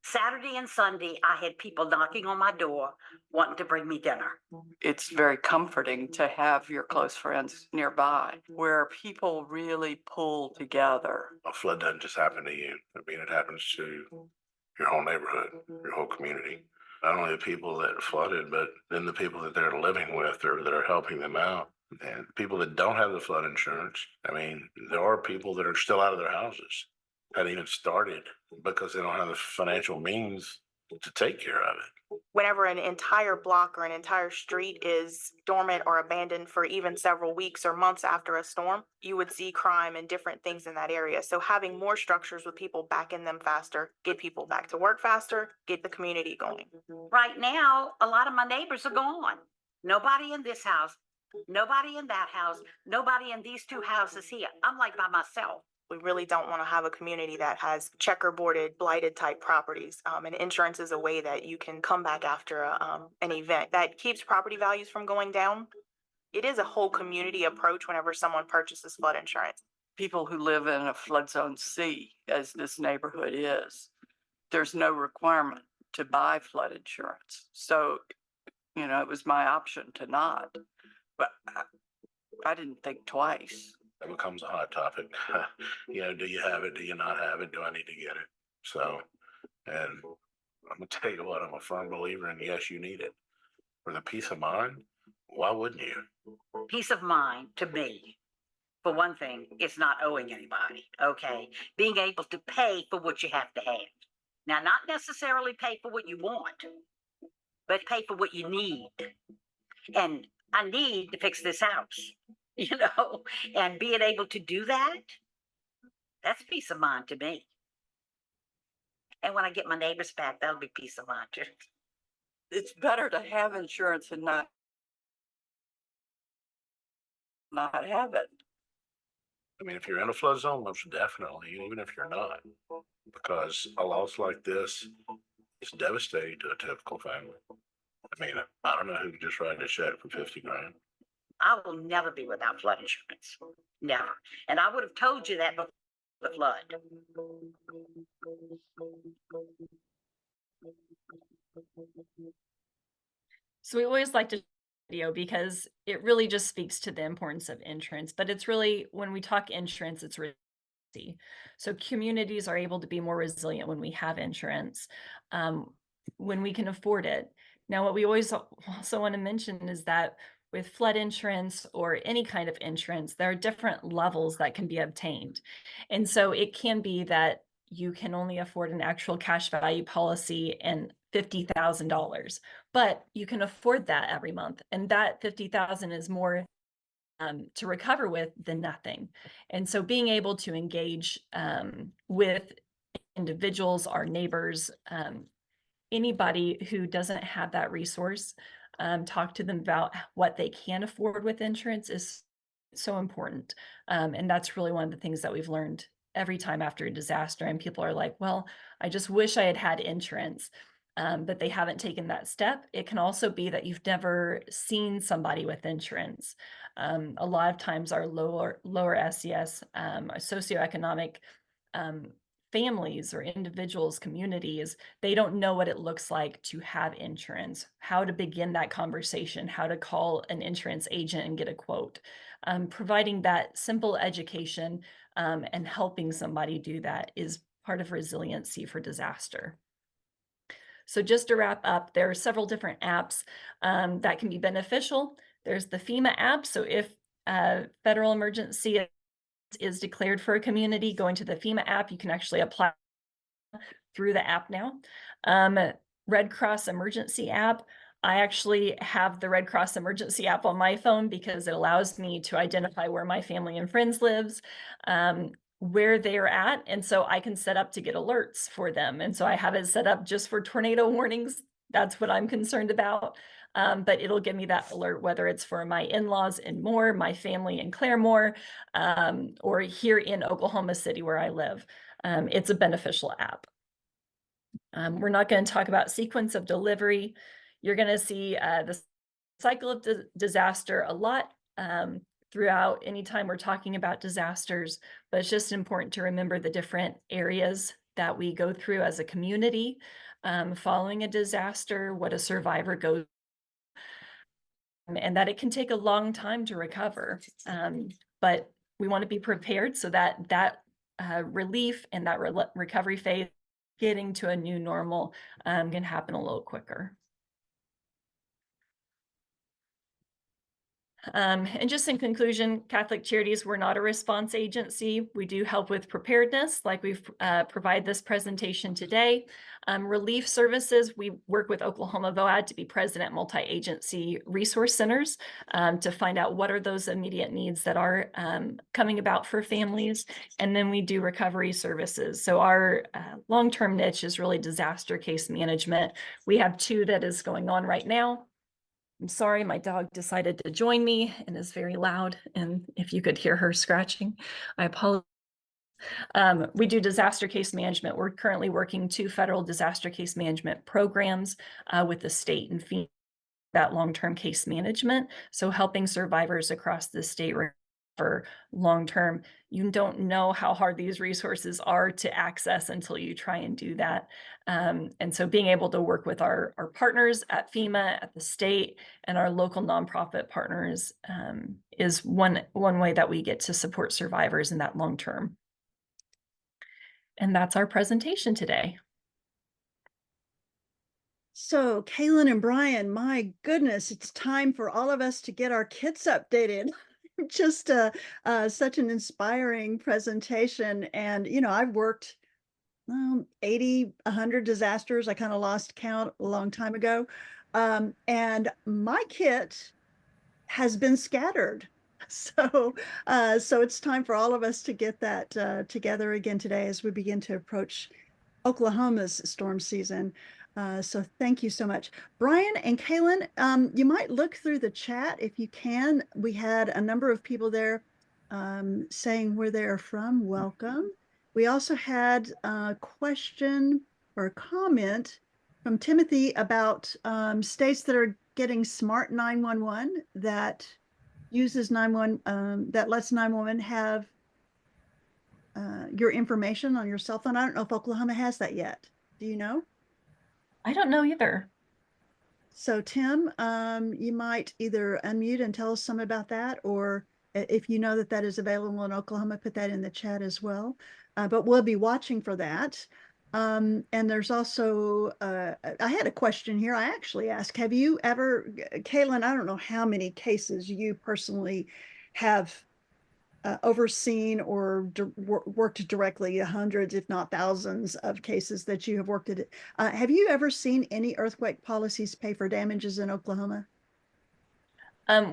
Speaker 7: Saturday and Sunday, I had people knocking on my door wanting to bring me dinner.
Speaker 8: It's very comforting to have your close friends nearby where people really pull together.
Speaker 5: a flood doesn't just happen to you. I mean, it happens to your whole neighborhood, your whole community. Not only the people that flooded, but then the people that they're living with or that are helping them out. And people that don't have the flood insurance. I mean, there are people that are still out of their houses, hadn't even started because they don't have the financial means to take care of it.
Speaker 9: Whenever an entire block or an entire street is dormant or abandoned for even several weeks or months after a storm, you would see crime and different things in that area. So having more structures with people back in them faster, get people back to work faster, get the community going.
Speaker 7: Right now, a lot of my neighbors are gone. Nobody in this house, nobody in that house, nobody in these two houses here. I'm like by myself.
Speaker 9: We really don't want to have a community that has checkerboarded, blighted type properties. And insurance is a way that you can come back after an event that keeps property values from going down. It is a whole community approach whenever someone purchases flood insurance.
Speaker 8: People who live in a flood zone C, as this neighborhood is, there's no requirement to buy flood insurance. So, you know, it was my option to not, but I didn't think twice.
Speaker 5: It becomes a hot topic. You know, do you have it? Do you not have it? Do I need to get it? So, and I'm gonna tell you what, I'm a firm believer in yes, you need it. For the peace of mind, why wouldn't you?
Speaker 7: Peace of mind to me, for one thing, it's not owing anybody, okay? Being able to pay for what you have to have. Now, not necessarily pay for what you want, but pay for what you need. And I need to fix this house, you know, and being able to do that, that's peace of mind to me. And when I get my neighbors back, that'll be peace of mind too.
Speaker 8: It's better to have insurance and not have it.
Speaker 5: I mean, if you're in a flood zone, most definitely, even if you're not, because a loss like this is devastating to a typical family. I mean, I don't know who could just write a check for 50 grand.
Speaker 7: I will never be without flood insurance. Never. And I would have told you that before the flood.
Speaker 2: So we always like to video because it really just speaks to the importance of insurance, but it's really, when we talk insurance, it's resiliency. So communities are able to be more resilient when we have insurance, when we can afford it. Now, what we always also want to mention is that with flood insurance or any kind of insurance, there are different levels that can be obtained. And so it can be that you can only afford an actual cash value policy and $50,000, but you can afford that every month. And that 50,000 is more to recover with than nothing. And so being able to engage with individuals, our neighbors, anybody who doesn't have that resource, talk to them about what they can afford with insurance is so important. And that's really one of the things that we've learned every time after a disaster. And people are like, well, I just wish I had had insurance, but they haven't taken that step. It can also be that you've never seen somebody with insurance. A lot of times our lower SES, socioeconomic families or individuals, communities, they don't know what it looks like to have insurance, how to begin that conversation, how to call an insurance agent and get a quote. Providing that simple education and helping somebody do that is part of resiliency for disaster. So just to wrap up, there are several different apps that can be beneficial. There's the FEMA app. So if federal emergency is declared for a community, going to the FEMA app, you can actually apply through the app now. Red Cross emergency app. I actually have the Red Cross emergency app on my phone because it allows me to identify where my family and friends lives, where they're at. And so I can set up to get alerts for them. And so I have it set up just for tornado warnings. That's what I'm concerned about. but it'll give me that alert, whether it's for my in-laws in Moore, my family in Claremore, or here in Oklahoma City where I live. It's a beneficial app. We're not going to talk about sequence of delivery. You're going to see the cycle of disaster a lot throughout anytime we're talking about disasters, but it's just important to remember the different areas that we go through as a community following a disaster, what a survivor goes, and that it can take a long time to recover. But we want to be prepared so that relief and that recovery phase, getting to a new normal, can happen a little quicker. And just in conclusion, Catholic Charities, we're not a response agency. We do help with preparedness, like we've provided this presentation today. Relief services, we work with Oklahoma VOAD to be present at multi-agency resource centers to find out what are those immediate needs that are coming about for families. And then we do recovery services. So our long-term niche is really disaster case management. We have 2 that is going on right now. I'm sorry, my dog decided to join me and is very loud. And if you could hear her scratching, I apologize. We do disaster case management. We're currently working 2 federal disaster case management programs with the state and FEMA, that long-term case management. So helping survivors across the state for long-term. You don't know how hard these resources are to access until you try and do that. And so being able to work with our partners at FEMA, at the state, and our local nonprofit partners is one way that we get to support survivors in that long term. And that's our presentation today.
Speaker 1: So Kaylin and Brian, my goodness, it's time for all of us to get our kits updated. Just such an inspiring presentation. And, you know, I've worked 80, 100 disasters. I kind of lost count a long time ago. And my kit has been scattered. So it's time for all of us to get that together again today as we begin to approach Oklahoma's storm season. So thank you so much. Brian and Kaylin, you might look through the chat if you can. We had a number of people there saying where they're from. Welcome. We also had a question or a comment from Timothy about states that are getting smart 911 that uses 911, that lets 911 have your information on your cell phone. I don't know if Oklahoma has that yet. Do you know?
Speaker 2: I don't know either.
Speaker 1: So Tim, you might either unmute and tell us some about that, or if you know that that is available in Oklahoma, put that in the chat as well. But we'll be watching for that. And there's also, I had a question here. I actually asked, have you ever, Kaylin, I don't know how many cases you personally have overseen or worked directly, hundreds, if not thousands of cases that you have worked at. Have you ever seen any earthquake policies pay for damages in Oklahoma?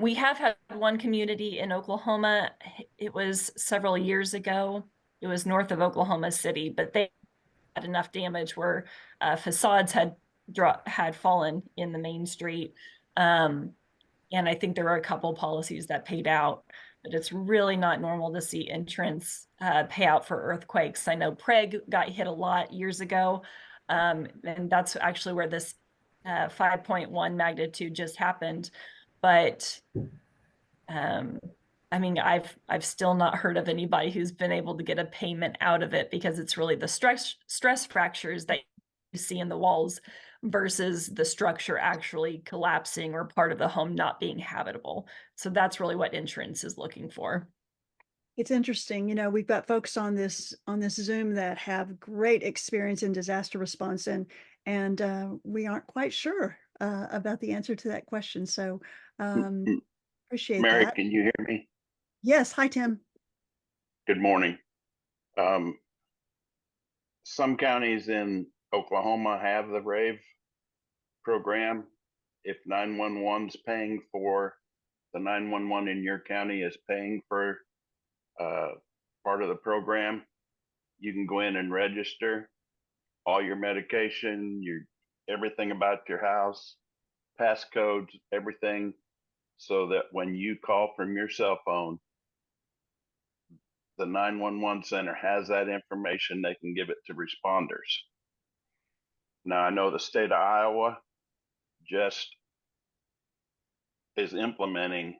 Speaker 2: We have had one community in Oklahoma. It was several years ago. It was north of Oklahoma City, but they had enough damage where facades had fallen in the main street. And I think there were a couple policies that paid out, but it's really not normal to see insurance pay out for earthquakes. I know Prague got hit a lot years ago, and that's actually where this 5.1 magnitude just happened. But I mean, I've still not heard of anybody who's been able to get a payment out of it, because it's really the stress fractures that you see in the walls versus the structure actually collapsing or part of the home not being habitable. So that's really what insurance is looking for.
Speaker 1: It's interesting. You know, we've got folks on this Zoom that have great experience in disaster response, and we aren't quite sure about the answer to that question. So appreciate
Speaker 10: Mary,
Speaker 1: that.
Speaker 10: can you hear me?
Speaker 1: Yes. Hi, Tim.
Speaker 10: Good morning. Some counties in Oklahoma have the RAVE program. If 911's paying for the 911 in your county is paying for part of the program, you can go in and register all your medication, everything about your house, passcodes, everything, so that when you call from your cell phone, the 911 center has that information. They can give it to responders. Now, I know the state of Iowa just is implementing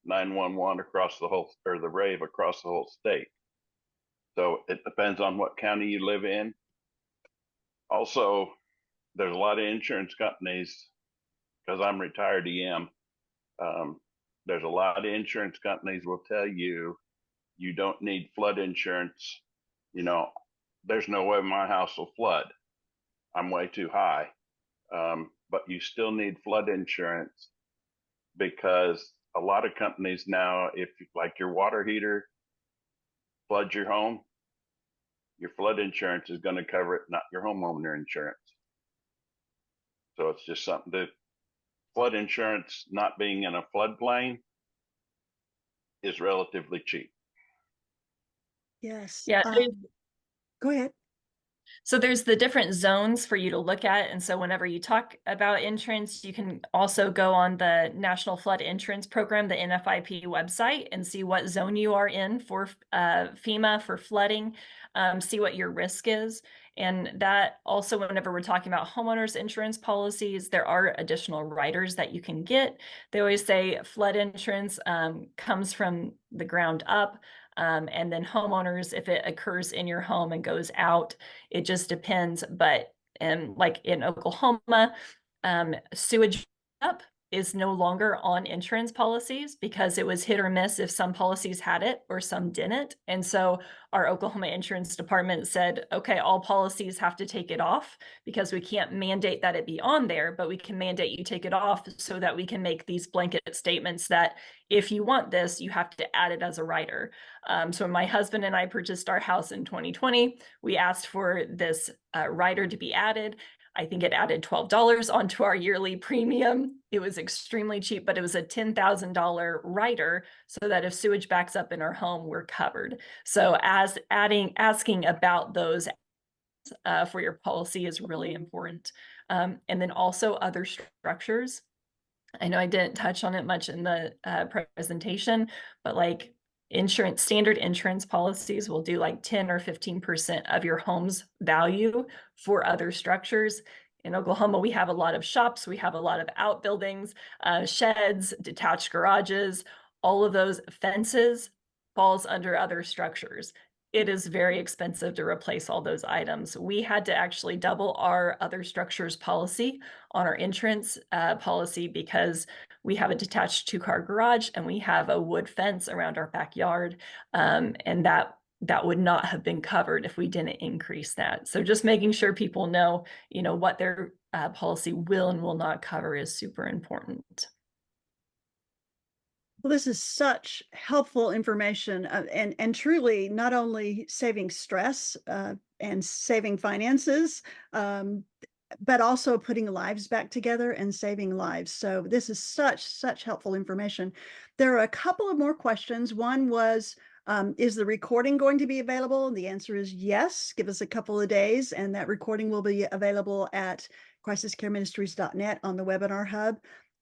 Speaker 10: 911 across the whole, or the rave across the whole state. So it depends on what county you live in. Also, there's a lot of insurance companies, because I'm retired EM. There's a lot of insurance companies will tell you you don't need flood insurance. You know, there's no way my house will flood. I'm way too high. But you still need flood insurance, because a lot of companies now, if like your water heater floods your home, your flood insurance is going to cover it, not your homeowner insurance. So it's just something that flood insurance, not being in a floodplain, is relatively cheap.
Speaker 1: Yes.
Speaker 2: Yeah.
Speaker 1: Go ahead.
Speaker 2: So there's the different zones for you to look at. And so whenever you talk about insurance, you can also go on the National Flood Insurance Program, the NFIP website, and see what zone you are in for FEMA for flooding, see what your risk is. And that also, whenever we're talking about homeowners insurance policies, there are additional riders that you can get. They always say flood insurance comes from the ground up. And then homeowners, if it occurs in your home and goes out, it just depends. But like in Oklahoma, sewage up is no longer on insurance policies because it was hit or miss if some policies had it or some didn't. And so our Oklahoma insurance department said, okay, all policies have to take it off because we can't mandate that it be on there, but we can mandate you take it off so that we can make these blanket statements that if you want this, you have to add it as a rider. So when my husband and I purchased our house in 2020, we asked for this rider to be added. I think it added $12 onto our yearly premium. It was extremely cheap, but it was a $10,000 rider so that if sewage backs up in our home, we're covered. So asking about those for your policy is really important. And then also other structures. I know I didn't touch on it much in the presentation, but like standard insurance policies will do like 10 or 15% of your home's value for other structures. In Oklahoma, we have a lot of shops, we have a lot of outbuildings, sheds, detached garages, all of those fences falls under other structures. It is very expensive to replace all those items. We had to actually double our other structures policy on our insurance policy because we have a detached 2-car garage and we have a wood fence around our backyard. And that would not have been covered if we didn't increase that. So just making sure people know, what their policy will and will not cover is super important.
Speaker 1: Well, this is such helpful information, and truly not only saving stress and saving finances, but also putting lives back together and saving lives. So this is such helpful information. There are a couple of more questions. One was, is the recording going to be available? And the answer is yes. Give us a couple of days and that recording will be available at crisiscareministries.net on the webinar hub.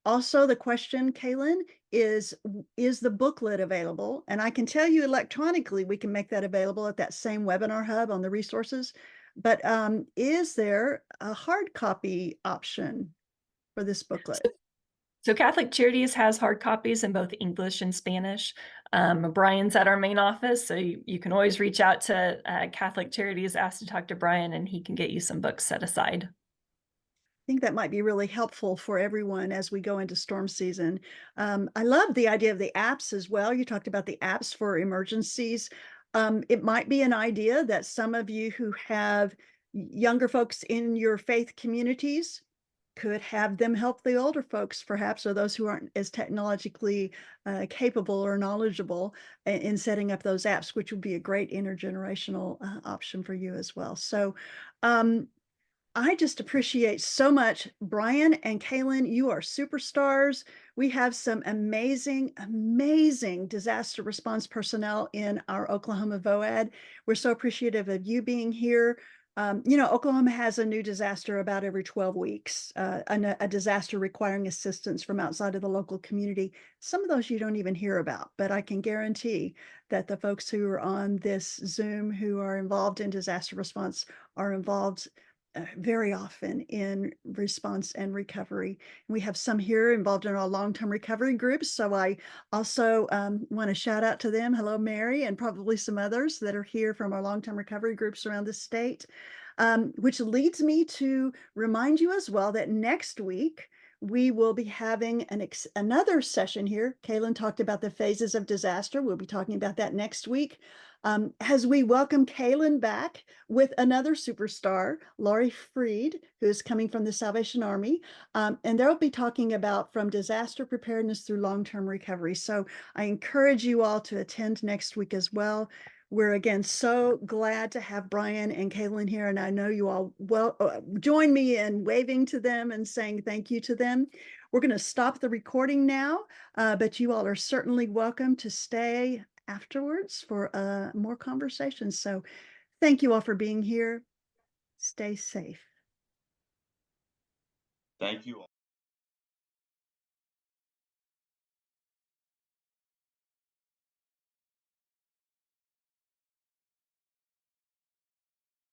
Speaker 1: Also, the question, Kaylin, is the booklet available? And I can tell you electronically, we can make that available at that same webinar hub on the resources. But is there a hard copy option for this booklet?
Speaker 2: So Catholic Charities has hard copies in both English and Spanish. Brian's at our main office, so you can always reach out to Catholic Charities, ask to talk to Brian, and he can get you some books set aside.
Speaker 1: I think that might be really helpful for everyone as we go into storm season. I love the idea of the apps as well. You talked about the apps for emergencies. It might be an idea that some of you who have younger folks in your faith communities could have them help the older folks, perhaps, or those who aren't as technologically capable or knowledgeable in setting up those apps, which would be a great intergenerational option for you as well. So I just appreciate so much, Brian and Kaylin, you are superstars. We have some amazing disaster response personnel in our Oklahoma VOAD. We're so appreciative of you being here. Oklahoma has a new disaster about every 12 weeks, a disaster requiring assistance from outside of the local community. Some of those you don't even hear about, but I can guarantee that the folks who are on this Zoom who are involved in disaster response are involved very often in response and recovery. We have some here involved in our long-term recovery groups. So I also want to shout out to them. Hello, Mary, and probably some others that are here from our long-term recovery groups around the state. Which leads me to remind you as well that next week we will be having another session here. Kaylin talked about the phases of disaster. We'll be talking about that next week. As we welcome Kaylin back with another superstar, Laurie Freed, who is coming from the Salvation Army. And they'll be talking about from disaster preparedness through long-term recovery. So I encourage you all to attend next week as well. We're again so glad to have Brian and Kaylin here, and I know you all join me in waving to them and saying thank you to them. We're going to stop the recording now, but you all are certainly welcome to stay afterwards for more conversations. So thank you all for being here. Stay safe.
Speaker 3: Thank you all.